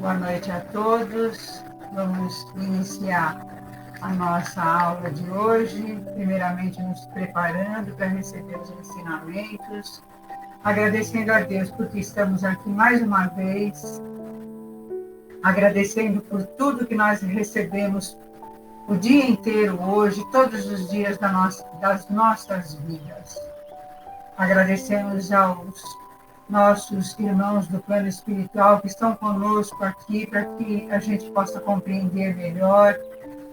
Boa noite a todos. Vamos iniciar a nossa aula de hoje, primeiramente nos preparando para receber os ensinamentos, agradecendo a Deus porque estamos aqui mais uma vez, agradecendo por tudo que nós recebemos o dia inteiro hoje, todos os dias das nossas vidas. Agradecemos aos nossos irmãos do plano espiritual que estão conosco aqui para que a gente possa compreender melhor,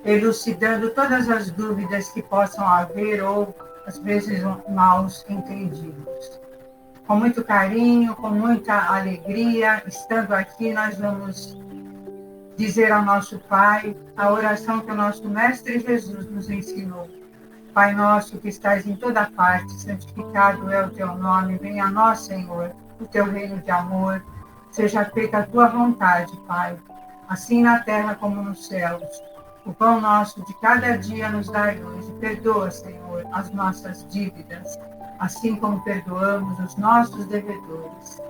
elucidando todas as dúvidas que possam haver ou, às vezes, mal entendidos. Com muito carinho, com muita alegria, estando aqui, nós vamos dizer ao nosso Pai a oração que o nosso Mestre Jesus nos ensinou. Pai nosso que estás em toda parte, santificado é o teu nome, venha a nós, Senhor, o teu reino de amor, seja feita a tua vontade, Pai, assim na terra como nos céus. O pão nosso de cada dia nos dai hoje, perdoa, Senhor, as nossas dívidas, assim como perdoamos os nossos devedores.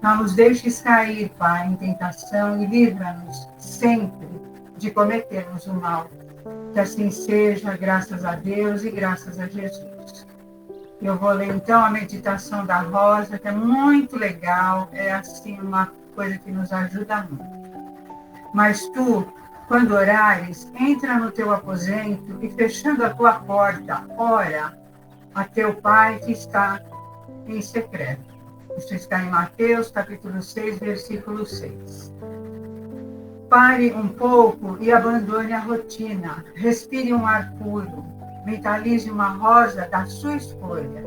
Não nos deixes cair, Pai, em tentação e livra-nos sempre de cometermos o mal. Que assim seja, graças a Deus e graças a Jesus. Eu vou ler então a meditação da Rosa, que é muito legal, é assim uma coisa que nos ajuda muito. Mas tu, quando orares, entra no teu aposento e fechando a tua porta, ora a teu Pai que está em secreto. Isso está em Mateus, capítulo 6, versículo 6. Pare um pouco e abandone a rotina. Respire um ar puro. Mentalize uma rosa da sua escolha.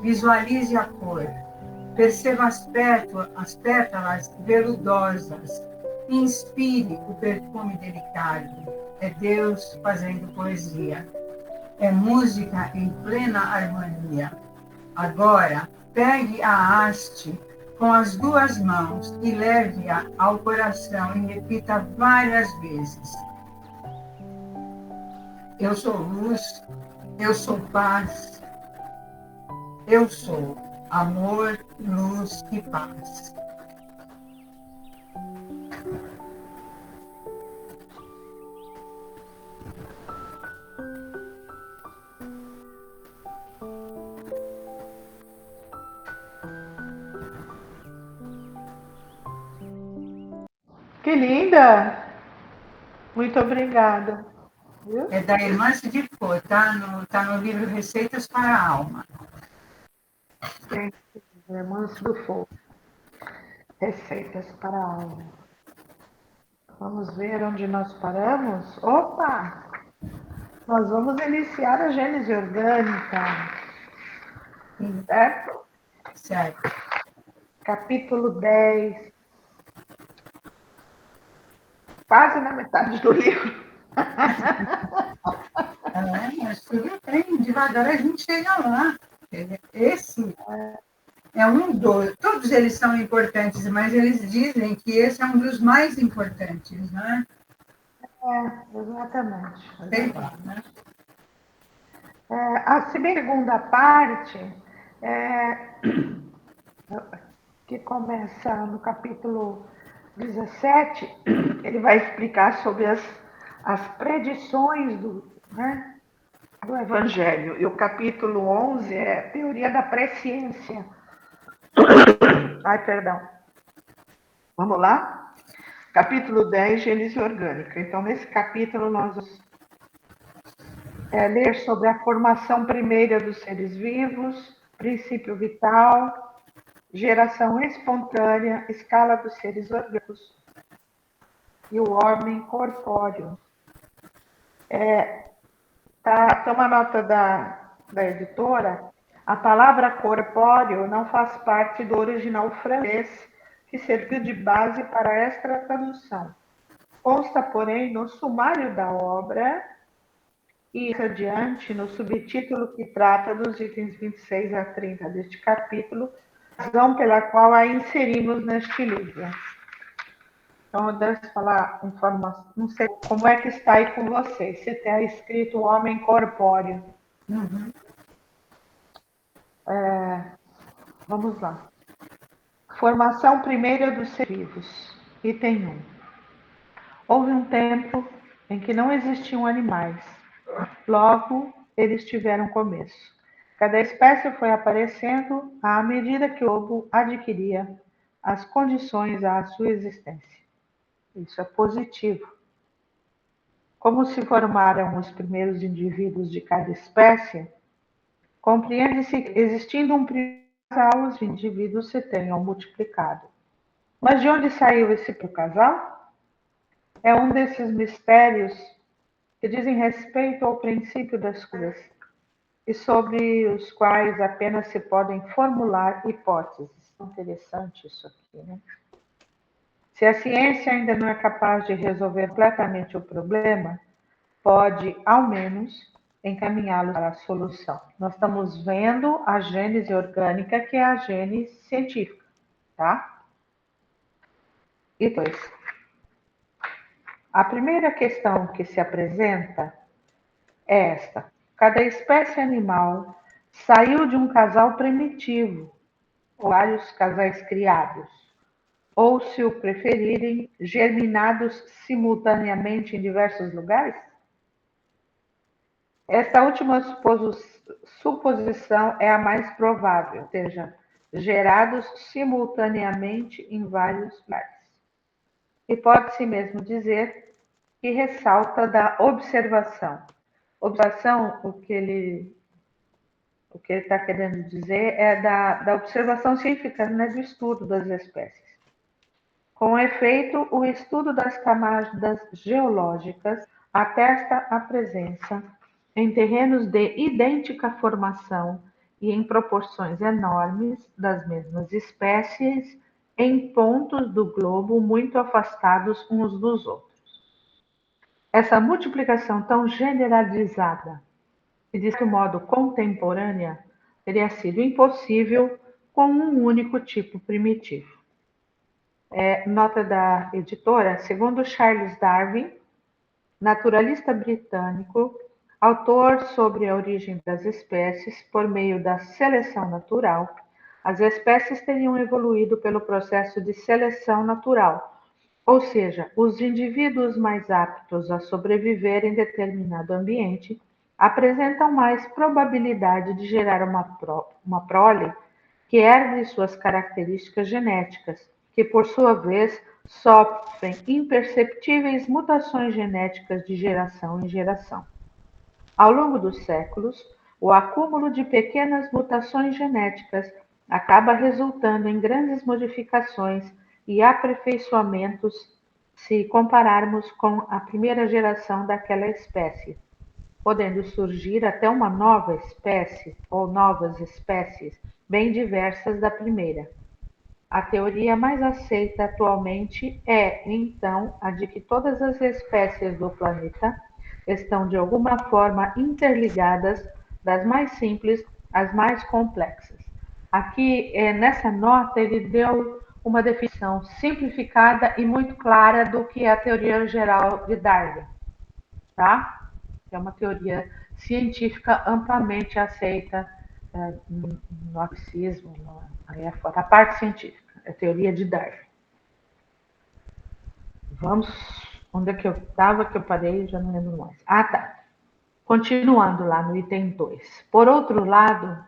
Visualize a cor. Perceba as pétalas veludosas. Inspire o perfume delicado. É Deus fazendo poesia. É música em plena harmonia. Agora, pegue a haste com as duas mãos e leve-a ao coração e repita várias vezes. Eu sou luz, eu sou paz, eu sou amor, luz e paz. Que linda! Muito obrigada. Viu? É da irmã de Fo, tá no livro Receitas para a Alma. Sim, Irmãs do Fogo. Receitas para a alma. Vamos ver onde nós paramos? Opa! Nós vamos iniciar a Gênese orgânica. Certo? Certo. Capítulo 10. Quase na metade do livro. Mas tudo bem, devagar a gente chega lá. Esse é um dos. Todos eles são importantes, mas eles dizem que esse é um dos mais importantes, né? Exatamente. Sei lá, né? A segunda parte, que começa no capítulo 17, ele vai explicar sobre as predições do Evangelho. E o capítulo 11 é teoria da presciência. Ai, perdão. Vamos lá? Capítulo 10, Gênese orgânica. Então, nesse capítulo, nós vamos ler sobre a formação primeira dos seres vivos, princípio vital, geração espontânea, escala dos seres orgânicos e o homem corpóreo. Toma nota da editora. A palavra corpóreo não faz parte do original francês, que serviu de base para esta tradução. Consta, porém, no sumário da obra e adiante no subtítulo que trata dos itens 26 a 30 deste capítulo, razão pela qual a inserimos neste livro. Então, eu devo falar informação, não sei como é que está aí com vocês, se está escrito homem corpóreo. Uhum. Vamos lá. Formação primeira dos seres vivos. Item 1. Houve um tempo em que não existiam animais. Logo, eles tiveram começo. Cada espécie foi aparecendo à medida que o lobo adquiria as condições à sua existência. Isso é positivo. Como se formaram os primeiros indivíduos de cada espécie, compreende-se que, existindo um primeiro casal, os indivíduos se tenham multiplicado. Mas de onde saiu esse casal? É um desses mistérios que dizem respeito ao princípio das coisas e sobre os quais apenas se podem formular hipóteses. Interessante isso aqui, né? Se a ciência ainda não é capaz de resolver completamente o problema, pode, ao menos, encaminhá-lo para a solução. Nós estamos vendo a gênese orgânica, que é a gênese científica, tá? E dois. A primeira questão que se apresenta é esta: cada espécie animal saiu de um casal primitivo, ou vários casais criados, ou, se o preferirem, germinados simultaneamente em diversos lugares? Esta última suposição é a mais provável, ou seja, gerados simultaneamente em vários lugares. E pode-se mesmo dizer que ressalta da observação. Observação, o que ele está querendo dizer é da observação científica, né, do estudo das espécies. Com efeito, o estudo das camadas geológicas atesta a presença em terrenos de idêntica formação e em proporções enormes das mesmas espécies em pontos do globo muito afastados uns dos outros. Essa multiplicação tão generalizada e de modo contemporânea teria sido impossível com um único tipo primitivo. Nota da editora: segundo Charles Darwin, naturalista britânico, autor sobre a origem das espécies por meio da seleção natural, as espécies teriam evoluído pelo processo de seleção natural, ou seja, os indivíduos mais aptos a sobreviver em determinado ambiente apresentam mais probabilidade de gerar uma prole que herde suas características genéticas, que por sua vez sofrem imperceptíveis mutações genéticas de geração em geração. Ao longo dos séculos, o acúmulo de pequenas mutações genéticas acaba resultando em grandes modificações e aperfeiçoamentos se compararmos com a primeira geração daquela espécie, podendo surgir até uma nova espécie ou novas espécies bem diversas da primeira. A teoria mais aceita atualmente é, então, a de que todas as espécies do planeta estão de alguma forma interligadas, das mais simples às mais complexas. Aqui, nessa nota, ele deu uma definição simplificada e muito clara do que é a teoria geral de Darwin, tá? É uma teoria científica amplamente aceita no marxismo, a parte científica, a teoria de Darwin. Vamos, onde é que eu estava, que eu parei, já não lembro mais. Ah, tá. Continuando lá no item 2. Por outro lado,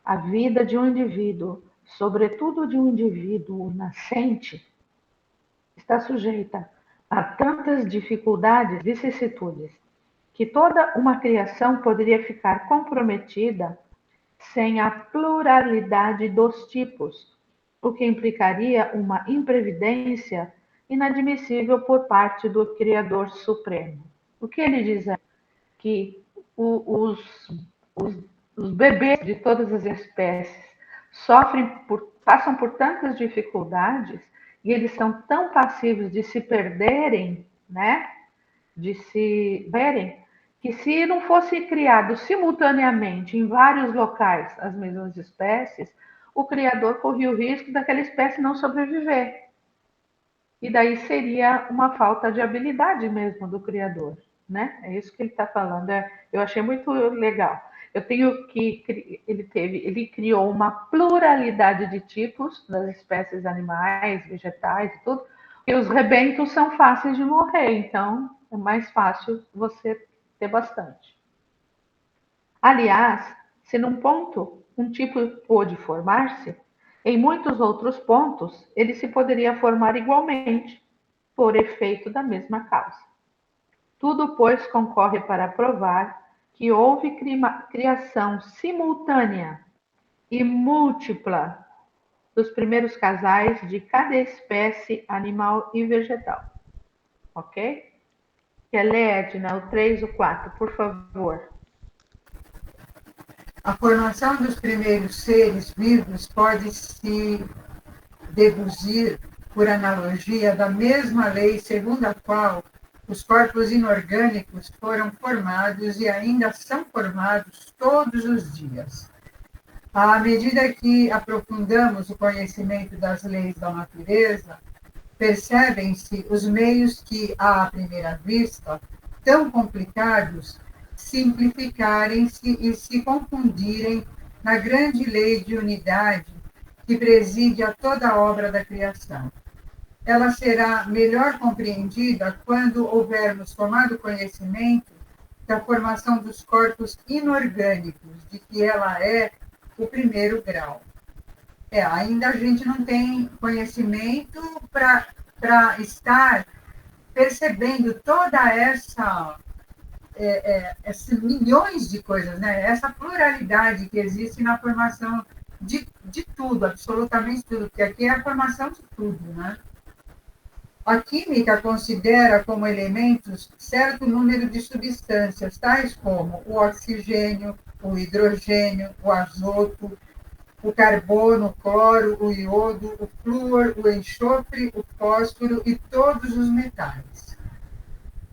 a vida de um indivíduo, sobretudo de um indivíduo nascente, está sujeita a tantas dificuldades e vicissitudes que toda uma criação poderia ficar comprometida sem a pluralidade dos tipos, o que implicaria uma imprevidência inadmissível por parte do Criador Supremo. O que ele diz é que os, os, os bebês de todas as espécies passam por tantas dificuldades e eles são tão passivos de se perderem, né? De se verem, que se não fosse criado simultaneamente em vários locais as mesmas espécies, o criador corria o risco daquela espécie não sobreviver. E daí seria uma falta de habilidade mesmo do criador, né? É isso que ele está falando. Eu achei muito legal. Ele criou uma pluralidade de tipos das espécies animais, vegetais e tudo, E os rebentos são fáceis de morrer, então é mais fácil você ter bastante. Aliás, se num ponto um tipo pôde formar-se, em muitos outros pontos ele se poderia formar igualmente, por efeito da mesma causa. Tudo, pois, concorre para provar que houve criação simultânea e múltipla dos primeiros casais de cada espécie animal e vegetal. Ok? Quer ler, Edna, o 3 e o 4, por favor. A formação dos primeiros seres vivos pode se deduzir por analogia da mesma lei segundo a qual os corpos inorgânicos foram formados e ainda são formados todos os dias. À medida que aprofundamos o conhecimento das leis da natureza, percebem-se os meios que, à primeira vista, tão complicados, simplificarem-se e se confundirem na grande lei de unidade que preside a toda a obra da criação. Ela será melhor compreendida quando houvermos tomado conhecimento da formação dos corpos inorgânicos, de que ela é o primeiro grau. Ainda a gente não tem conhecimento para estar percebendo toda esses milhões de coisas, né? Essa pluralidade que existe na formação de tudo, absolutamente tudo, porque aqui é a formação de tudo, né? A química considera como elementos certo número de substâncias, tais como o oxigênio, o hidrogênio, o azoto, o carbono, o cloro, o iodo, o flúor, o enxofre, o fósforo e todos os metais.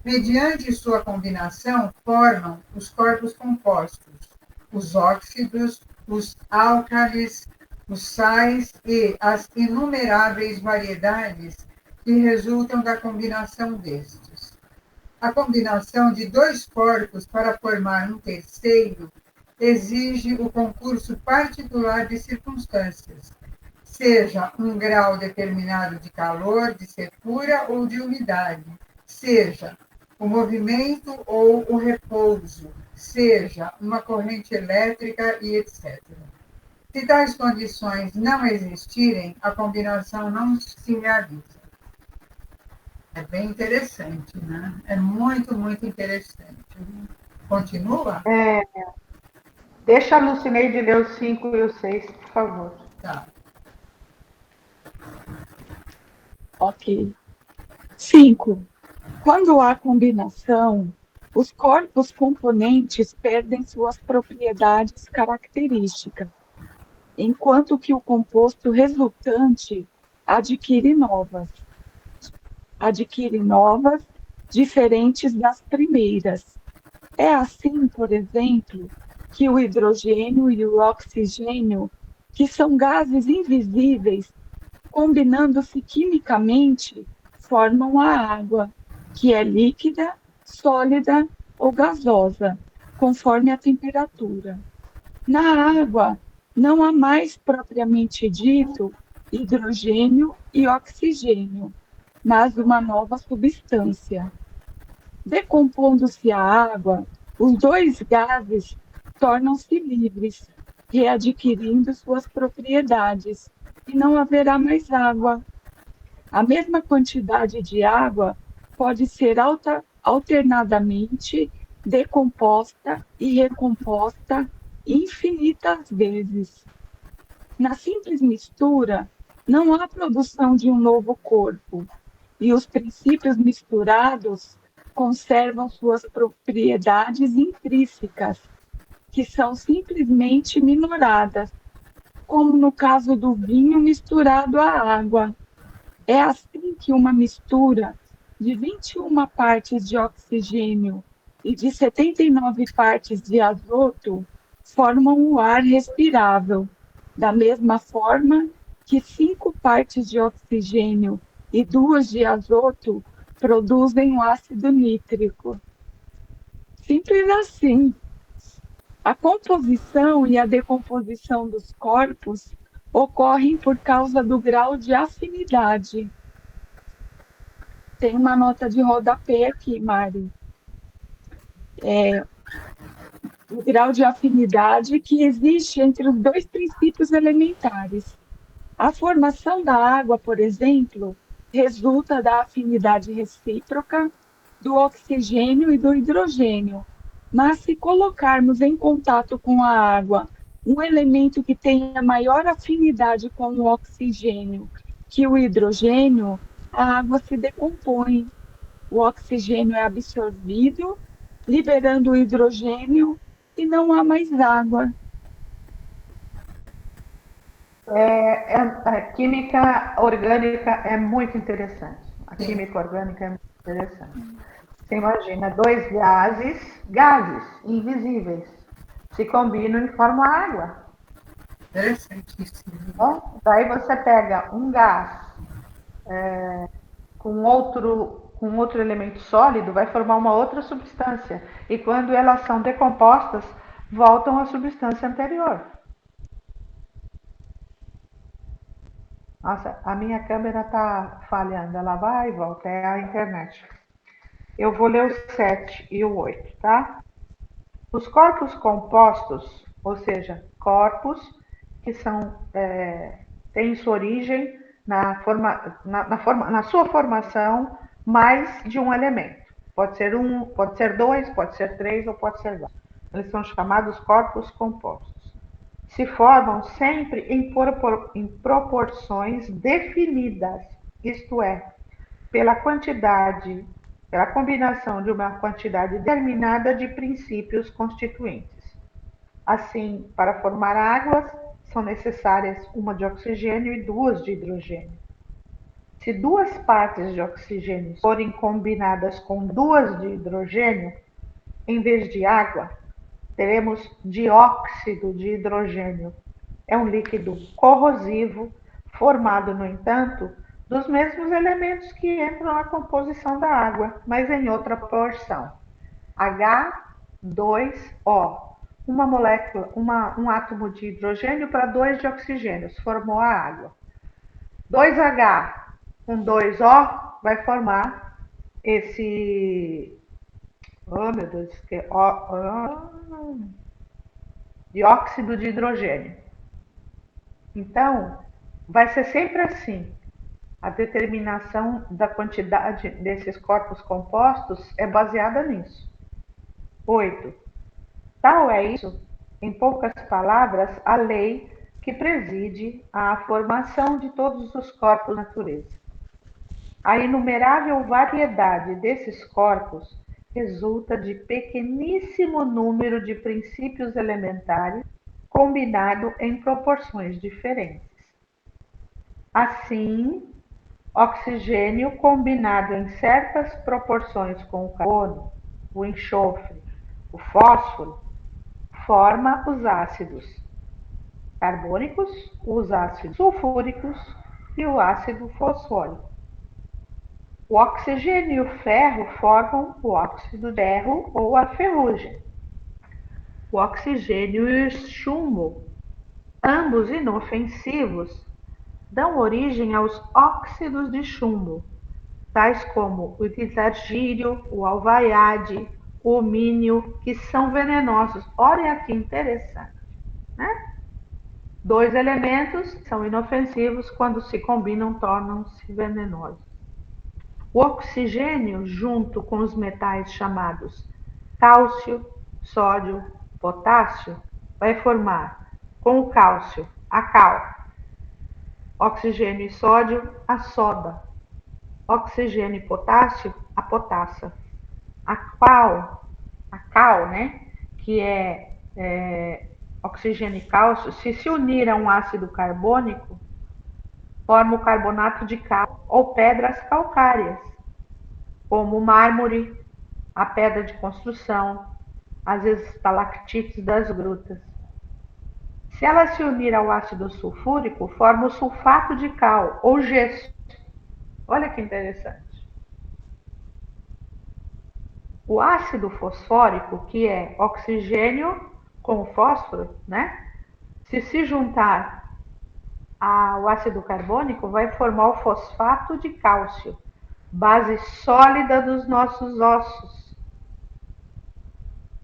Mediante sua combinação, formam os corpos compostos, os óxidos, os álcalis, os sais e as inumeráveis variedades que resultam da combinação destes. A combinação de dois corpos para formar um terceiro exige o concurso particular de circunstâncias, seja um grau determinado de calor, de secura ou de umidade, seja o movimento ou o repouso, seja uma corrente elétrica e etc. Se tais condições não existirem, a combinação não se realiza. É bem interessante, né? É muito, muito interessante. Continua? Deixa a Lucineide ler o 5 e o 6, por favor. Tá. Ok. 5. Quando há combinação, os corpos componentes perdem suas propriedades características, enquanto que o composto resultante adquire novas, diferentes das primeiras. É assim, por exemplo, que o hidrogênio e o oxigênio, que são gases invisíveis, combinando-se quimicamente, formam a água, que é líquida, sólida ou gasosa, conforme a temperatura. Na água, não há mais propriamente dito hidrogênio e oxigênio, mas uma nova substância. Decompondo-se a água, os dois gases tornam-se livres, readquirindo suas propriedades, e não haverá mais água. A mesma quantidade de água pode ser alternadamente decomposta e recomposta infinitas vezes. Na simples mistura, não há produção de um novo corpo, e os princípios misturados conservam suas propriedades intrínsecas, que são simplesmente minoradas, como no caso do vinho misturado à água. É assim que uma mistura de 21 partes de oxigênio e de 79 partes de azoto formam o ar respirável, da mesma forma que 5 partes de oxigênio e 2 de azoto produzem o ácido nítrico. Simples assim. A composição e a decomposição dos corpos ocorrem por causa do grau de afinidade. tem uma nota de rodapé aqui, Mari. O grau de afinidade que existe entre os dois princípios elementares. A formação da água, por exemplo, resulta da afinidade recíproca do oxigênio e do hidrogênio. Mas se colocarmos em contato com a água um elemento que tenha maior afinidade com o oxigênio que o hidrogênio, a água se decompõe. O oxigênio é absorvido, liberando o hidrogênio e não há mais água. A química orgânica é muito interessante. A química orgânica é muito interessante. Você imagina dois gases invisíveis, se combinam e formam água. Interessantíssimo. Bom, daí você pega um gás com outro elemento sólido, vai formar uma outra substância. E quando elas são decompostas, voltam à substância anterior. Nossa, a minha câmera está falhando, ela vai e volta, é a internet. Eu vou ler o 7 e o 8, tá? Os corpos compostos, ou seja, corpos que têm sua origem na sua formação mais de um elemento. Pode ser um, pode ser dois, pode ser três ou pode ser vários. Eles são chamados corpos compostos. Se formam sempre em proporções definidas, isto é, pela combinação de uma quantidade determinada de princípios constituintes. Assim, para formar águas, são necessárias uma de oxigênio e duas de hidrogênio. Se duas partes de oxigênio forem combinadas com duas de hidrogênio, em vez de água, teremos dióxido de hidrogênio. É um líquido corrosivo, formado, no entanto, dos mesmos elementos que entram na composição da água, mas em outra proporção. H2O, uma molécula, um átomo de hidrogênio para 2 de oxigênio, formou a água. 2H com 2O vai formar esse... Oh, meu Deus, que... dióxido de hidrogênio. Então, vai ser sempre assim. A determinação da quantidade desses corpos compostos é baseada nisso. 8. Tal é isso, em poucas palavras, a lei que preside a formação de todos os corpos da natureza. A inumerável variedade desses corpos resulta de pequeníssimo número de princípios elementares combinado em proporções diferentes. Assim, oxigênio combinado em certas proporções com o carbono, o enxofre, o fósforo, forma os ácidos carbônicos, os ácidos sulfúricos e o ácido fosfórico. O oxigênio e o ferro formam o óxido de ferro ou a ferrugem. O oxigênio e o chumbo, ambos inofensivos, dão origem aos óxidos de chumbo, tais como o lisargírio, o alvaiade, o homínio, que são venenosos. Olha que interessante, né? Dois elementos são inofensivos, quando se combinam, tornam-se venenosos. O oxigênio, junto com os metais chamados cálcio, sódio, potássio, vai formar com o cálcio a cal, oxigênio e sódio a soda, oxigênio e potássio a potassa. A cal, né, que é oxigênio e cálcio, se unir a um ácido carbônico, forma o carbonato de cal ou pedras calcárias, como o mármore, a pedra de construção, as estalactites das grutas. Se ela se unir ao ácido sulfúrico, forma o sulfato de cal ou gesso. Olha que interessante. O ácido fosfórico, que é oxigênio com fósforo, né? Se juntar ao ácido carbônico, vai formar o fosfato de cálcio. base sólida dos nossos ossos.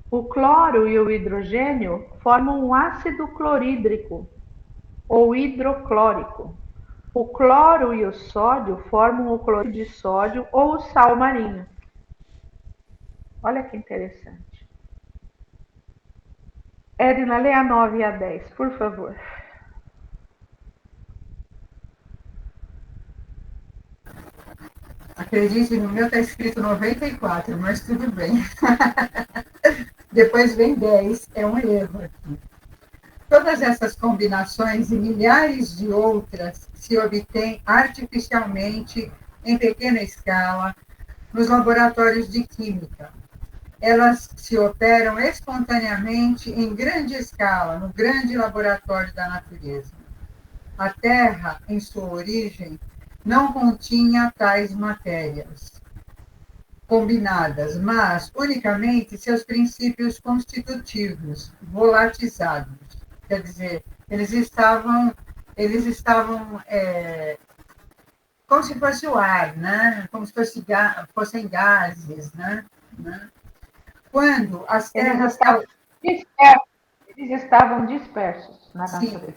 O cloro e o hidrogênio formam um ácido clorídrico ou hidroclórico. O cloro e o sódio formam o cloreto de sódio ou o sal marinho. Olha que interessante. Edna, lê a 9 e a 10, por favor. Acredite, no meu está escrito 94, mas tudo bem. Depois vem 10, é um erro aqui. Todas essas combinações e milhares de outras se obtêm artificialmente em pequena escala nos laboratórios de química. Elas se operam espontaneamente em grande escala, no grande laboratório da natureza. A Terra, em sua origem, não continha tais matérias combinadas, mas unicamente seus princípios constitutivos, volatizados. Quer dizer, eles estavam como se fosse o ar, né? Como se fossem gases, né? Quando as terras... Eles estavam dispersos na natureza.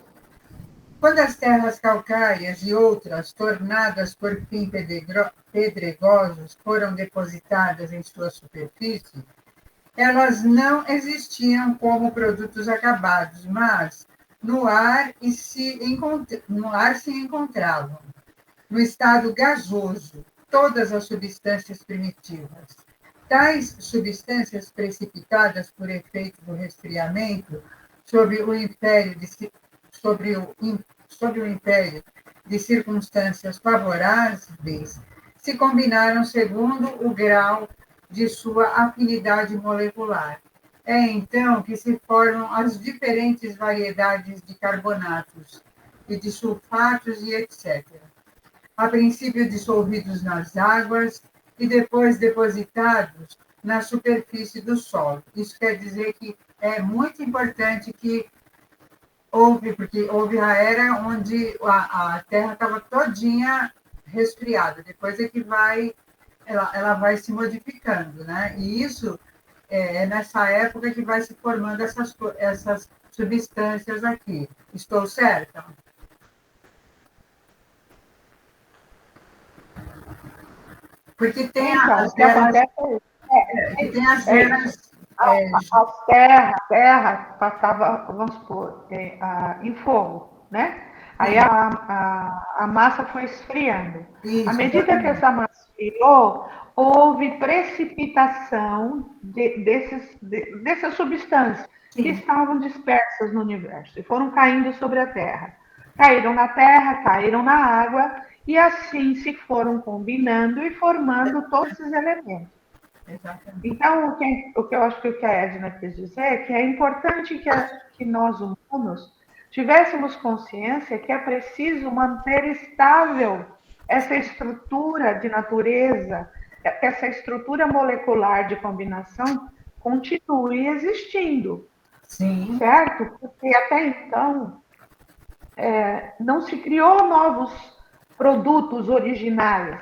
Quando as terras calcárias e outras, tornadas por fim pedregosos, foram depositadas em sua superfície, elas não existiam como produtos acabados, mas no ar se encontravam, no estado gasoso, todas as substâncias primitivas. Tais substâncias precipitadas por efeito do resfriamento sob o império de circunstâncias favoráveis, se combinaram segundo o grau de sua afinidade molecular. É então que se formam as diferentes variedades de carbonatos e de sulfatos e etc. A princípio dissolvidos nas águas e depois depositados na superfície do solo. Isso quer dizer que é muito importante que porque houve a era onde a Terra estava todinha resfriada, depois é que ela vai se modificando, né? E isso é nessa época que vai se formando essas substâncias aqui. Estou certa? Porque tem as terras... tem as terras... A terra passava, vamos supor, em fogo, né? Aí a massa foi esfriando. À medida que essa massa esfriou, houve precipitação dessas substâncias que estavam dispersas no universo e foram caindo sobre a Terra. Caíram na terra, caíram na água e assim se foram combinando e formando todos esses elementos. Então, o que eu acho que o que a Edna quis dizer é que é importante que nós humanos tivéssemos consciência que é preciso manter estável essa estrutura de natureza, que essa estrutura molecular de combinação continue existindo. Sim. Certo? Porque até então não se criou novos produtos originais,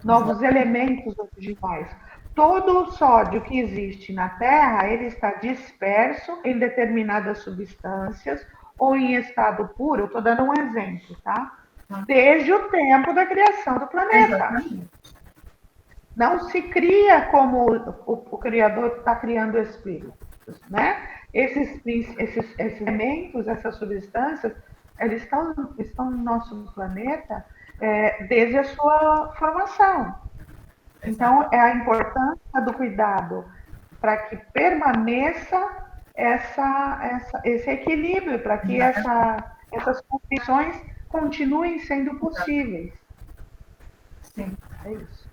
novos elementos originais. Todo o sódio que existe na Terra, ele está disperso em determinadas substâncias ou em estado puro. Estou dando um exemplo, tá? Desde o tempo da criação do planeta. Exatamente. Não se cria como o Criador está criando espíritos, né? Esses elementos, essas substâncias, eles estão no nosso planeta desde a sua formação. Então, é a importância do cuidado para que permaneça esse equilíbrio, para que essas condições continuem sendo possíveis. Sim. É isso.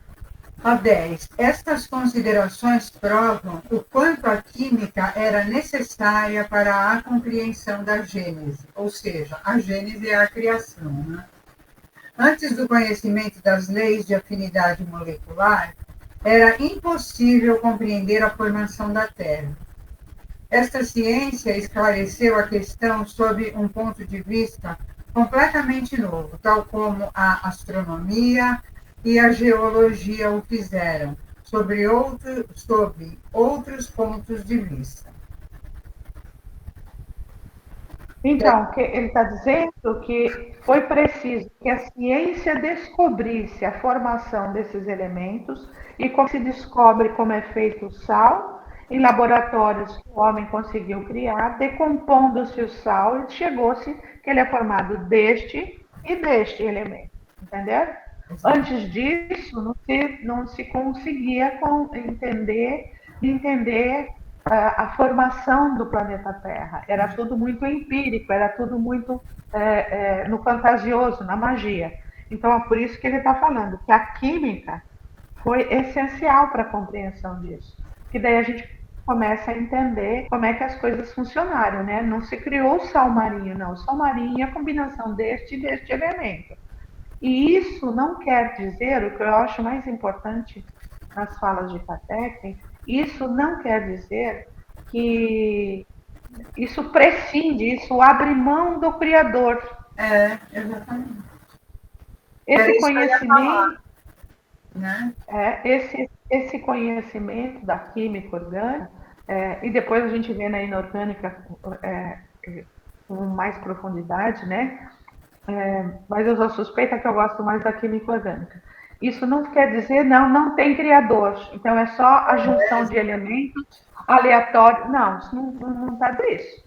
A 10. Estas considerações provam o quanto a química era necessária para a compreensão da Gênese, ou seja, a Gênese é a criação, né? Antes do conhecimento das leis de afinidade molecular, era impossível compreender a formação da Terra. Esta ciência esclareceu a questão sob um ponto de vista completamente novo, tal como a astronomia, e a geologia o fizeram, sobre outros pontos de vista. Então, que ele está dizendo que foi preciso que a ciência descobrisse a formação desses elementos e como se descobre como é feito o sal em laboratórios que o homem conseguiu criar, decompondo-se o sal e chegou-se que ele é formado deste e deste elemento, entendeu? Antes disso, não se conseguia entender a formação do planeta Terra. Era tudo muito empírico, era tudo muito no fantasioso, na magia. Então é por isso que ele está falando que a química foi essencial para a compreensão disso. Que daí a gente começa a entender como é que as coisas funcionaram, né? Não se criou o sal marinho, não. O sal marinho é a combinação deste e deste elemento. E isso não quer dizer, o que eu acho mais importante nas falas de Patek, isso não quer dizer que isso prescinde, isso abre mão do Criador. Exatamente. Esse Isso que eu ia falar, conhecimento, né? esse conhecimento da química orgânica, e depois a gente vê na inorgânica com mais profundidade, né? Mas eu sou suspeita que eu gosto mais da química orgânica. Isso não quer dizer, não tem criador. Então é só a junção de elementos aleatórios. Não, isso não está disso.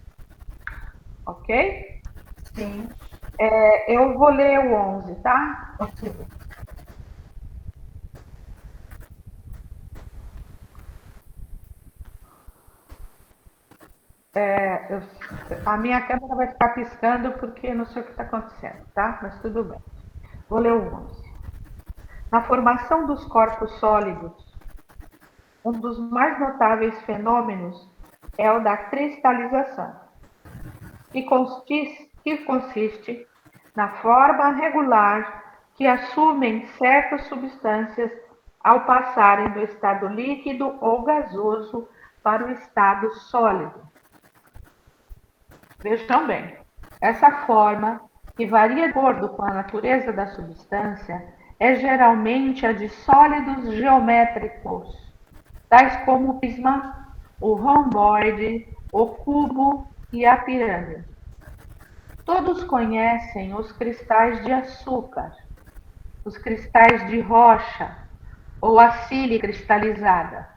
Ok? Sim. Eu vou ler o 11, tá? Ok. A minha câmera vai ficar piscando porque não sei o que está acontecendo, tá? Mas tudo bem. Vou ler o 11. Na formação dos corpos sólidos, um dos mais notáveis fenômenos é o da cristalização, que consiste na forma regular que assumem certas substâncias ao passarem do estado líquido ou gasoso para o estado sólido. Vejam bem, essa forma, que varia de acordo com a natureza da substância, é geralmente a de sólidos geométricos, tais como o prisma, o romboide, o cubo e a pirâmide. Todos conhecem os cristais de açúcar, os cristais de rocha ou a sílice cristalizada.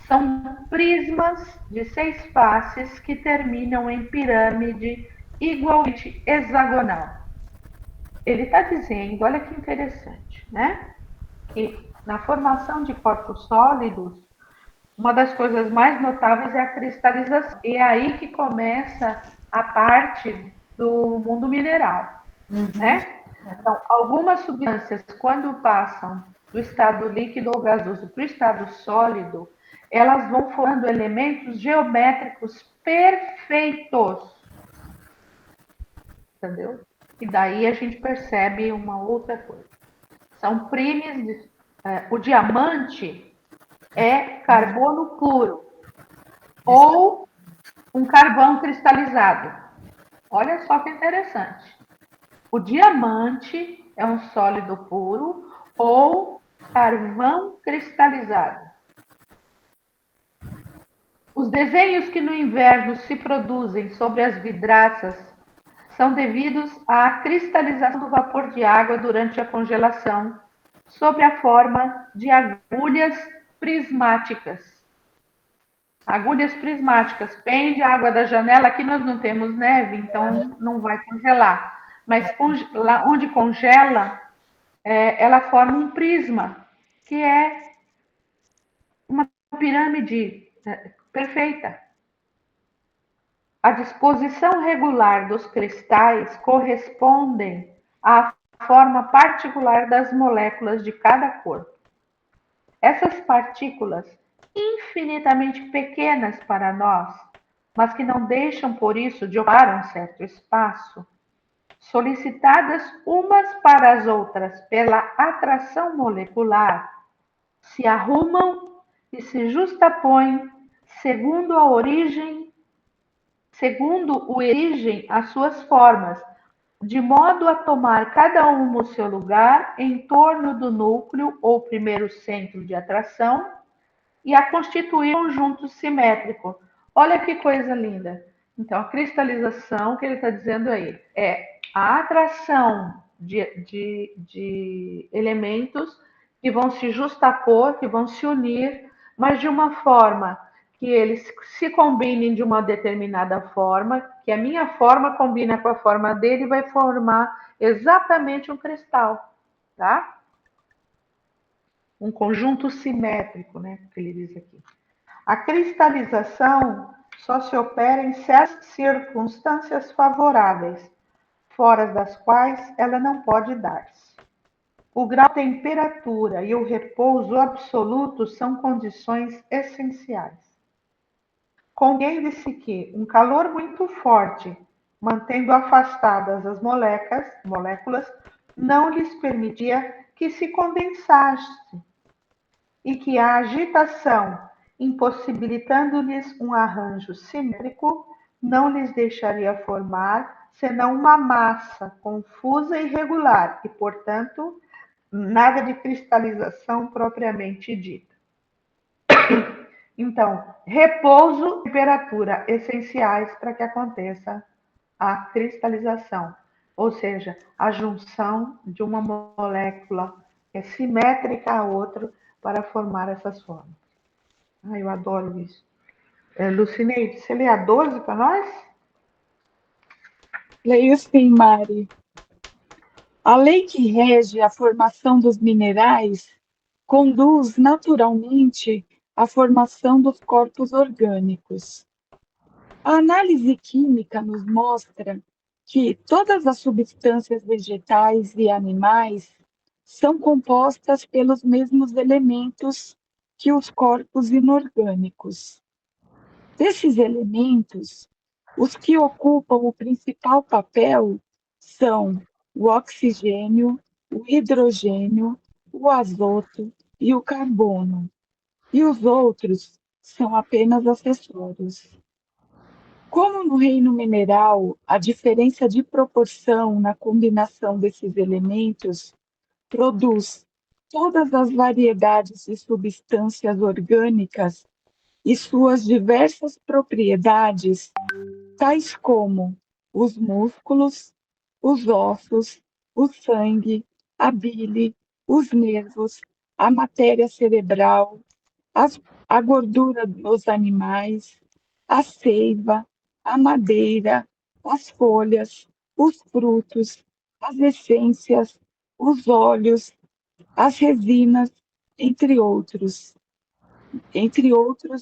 São prismas de 6 faces que terminam em pirâmide igualmente hexagonal. Ele está dizendo, olha que interessante, né? Que na formação de corpos sólidos, uma das coisas mais notáveis é a cristalização. E é aí que começa a parte do mundo mineral, né? Então, algumas substâncias, quando passam do estado líquido ou gasoso para o estado sólido, elas vão formando elementos geométricos perfeitos, entendeu? E daí a gente percebe uma outra coisa. São prímes, o diamante é carbono puro ou um carvão cristalizado. Olha só que interessante. O diamante é um sólido puro ou carvão cristalizado. Os desenhos que no inverno se produzem sobre as vidraças são devidos à cristalização do vapor de água durante a congelação, sob a forma de agulhas prismáticas. Agulhas prismáticas, pende a água da janela. Aqui nós não temos neve, então não vai congelar. Mas lá onde congela, ela forma um prisma, que é uma pirâmide perfeita. A disposição regular dos cristais correspondem à forma particular das moléculas de cada corpo. Essas partículas, infinitamente pequenas para nós, mas que não deixam por isso de ocupar um certo espaço, solicitadas umas para as outras pela atração molecular, se arrumam e se justapõem segundo o origem as suas formas, de modo a tomar cada um o seu lugar em torno do núcleo ou primeiro centro de atração e a constituir um conjunto simétrico. Olha que coisa linda. Então, a cristalização, que ele está dizendo aí, é a atração de elementos que vão se justapor, que vão se unir, mas de uma forma que eles se combinem de uma determinada forma, que a minha forma combina com a forma dele e vai formar exatamente um cristal, tá? Um conjunto simétrico, né, que ele diz aqui. A cristalização só se opera em certas circunstâncias favoráveis, fora das quais ela não pode dar-se. O grau de temperatura e o repouso absoluto são condições essenciais. Compreende-se que um calor muito forte, mantendo afastadas as moléculas, não lhes permitia que se condensasse e que a agitação, impossibilitando-lhes um arranjo simétrico, não lhes deixaria formar senão uma massa confusa e irregular e, portanto, nada de cristalização propriamente dita. Então, repouso e temperatura essenciais para que aconteça a cristalização, ou seja, a junção de uma molécula que é simétrica à outra para formar essas formas. Eu adoro isso. Lucineide, você lê a 12 para nós? Leio sim, Mari. A lei que rege a formação dos minerais conduz naturalmente à formação dos corpos orgânicos. A análise química nos mostra que todas as substâncias vegetais e animais são compostas pelos mesmos elementos que os corpos inorgânicos. Desses elementos, os que ocupam o principal papel são o oxigênio, o hidrogênio, o azoto e o carbono, e os outros são apenas acessórios. Como no reino mineral, a diferença de proporção na combinação desses elementos produz todas as variedades de substâncias orgânicas e suas diversas propriedades, tais como os músculos, os ossos, o sangue, a bile, os nervos, a matéria cerebral, a gordura dos animais, a seiva, a madeira, as folhas, os frutos, as essências, os óleos, as resinas, entre outros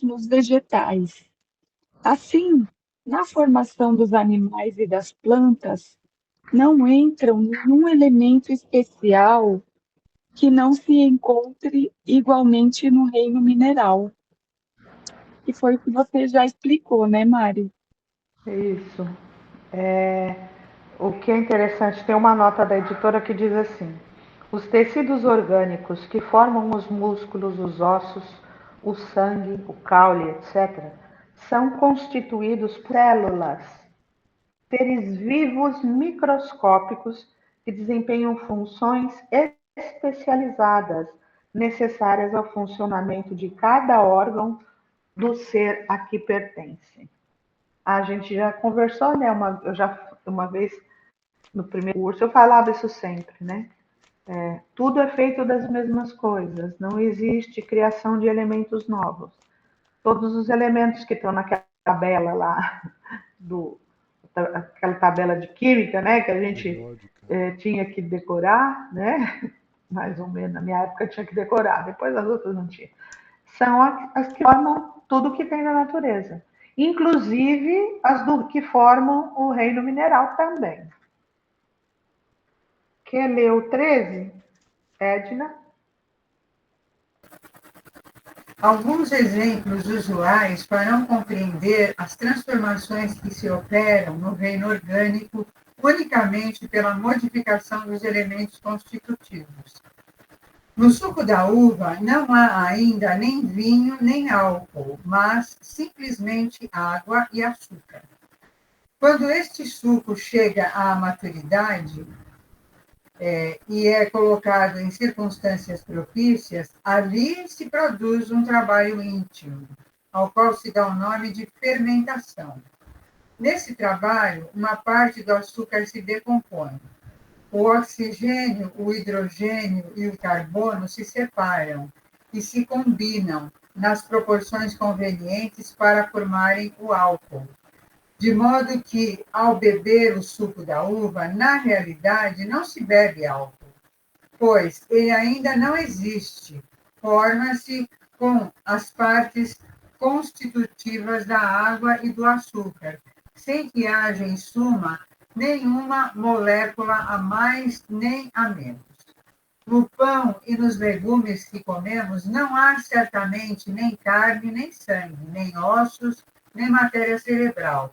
nos vegetais. Assim, na formação dos animais e das plantas, não entram nenhum elemento especial que não se encontre igualmente no reino mineral. Que foi o que você já explicou, né, Mari? Isso. O que é interessante, tem uma nota da editora que diz assim: os tecidos orgânicos que formam os músculos, os ossos, o sangue, o caule, etc., são constituídos por células, seres vivos microscópicos que desempenham funções especializadas necessárias ao funcionamento de cada órgão do ser a que pertence. A gente já conversou, né? Uma vez no primeiro curso eu falava isso sempre, né? Tudo é feito das mesmas coisas, não existe criação de elementos novos. Todos os elementos que estão naquela tabela lá, aquela tabela de química, né? Que a gente tinha que decorar, né? Mais ou menos, na minha época tinha que decorar, depois as outras não tinha. São as que formam tudo que tem na natureza. Inclusive as que formam o reino mineral também. Quer ler o 13, Edna? Alguns exemplos usuais farão compreender as transformações que se operam no reino orgânico unicamente pela modificação dos elementos constitutivos. No suco da uva não há ainda nem vinho nem álcool, mas simplesmente água e açúcar. Quando este suco chega à maturidade, e é colocado em circunstâncias propícias, ali se produz um trabalho íntimo, ao qual se dá o nome de fermentação. Nesse trabalho, uma parte do açúcar se decompõe. O oxigênio, o hidrogênio e o carbono se separam e se combinam nas proporções convenientes para formarem o álcool. De modo que, ao beber o suco da uva, na realidade não se bebe álcool, pois ele ainda não existe, forma-se com as partes constitutivas da água e do açúcar, sem que haja, em suma, nenhuma molécula a mais nem a menos. No pão e nos legumes que comemos não há certamente nem carne, nem sangue, nem ossos, nem matéria cerebral.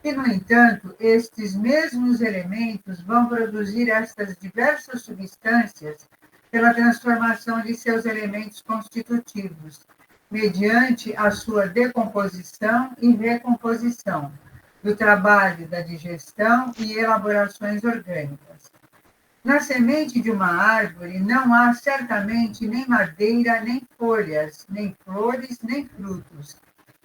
E, no entanto, estes mesmos elementos vão produzir estas diversas substâncias pela transformação de seus elementos constitutivos, mediante a sua decomposição e recomposição, do trabalho da digestão e elaborações orgânicas. Na semente de uma árvore não há certamente nem madeira, nem folhas, nem flores, nem frutos.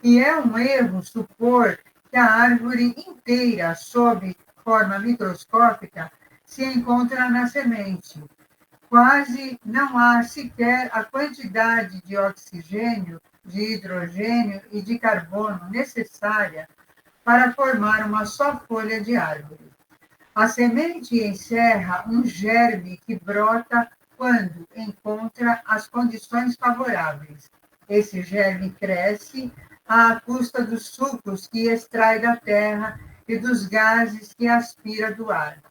E é um erro supor que a árvore inteira, sob forma microscópica, se encontra na semente. Quase não há sequer a quantidade de oxigênio, de hidrogênio e de carbono necessária para formar uma só folha de árvore. A semente encerra um germe que brota quando encontra as condições favoráveis. Esse germe cresce à custa dos sucos que extrai da terra e dos gases que aspira do ar.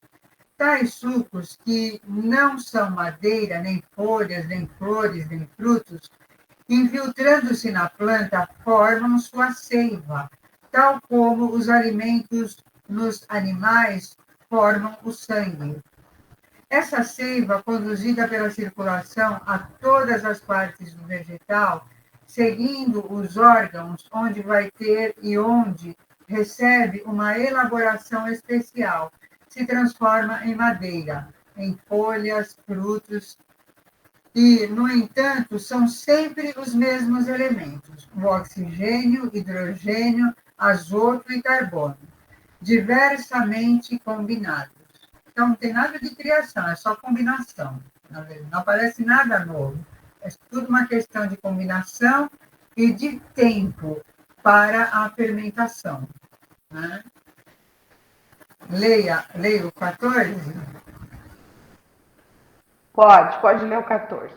Tais sucos, que não são madeira, nem folhas, nem flores, nem frutos, infiltrando-se na planta, formam sua seiva, tal como os alimentos nos animais formam o sangue. Essa seiva, conduzida pela circulação a todas as partes do vegetal, seguindo os órgãos onde vai ter e onde recebe uma elaboração especial, se transforma em madeira, em folhas, frutos, e, no entanto, são sempre os mesmos elementos: o oxigênio, hidrogênio, azoto e carbono, diversamente combinados. Então, não tem nada de criação, é só combinação. Não aparece nada novo. É tudo uma questão de combinação e de tempo para a fermentação. Né? Leia o 14. Pode ler o 14.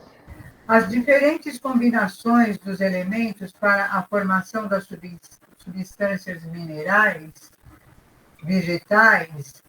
As diferentes combinações dos elementos para a formação das substâncias minerais, vegetais,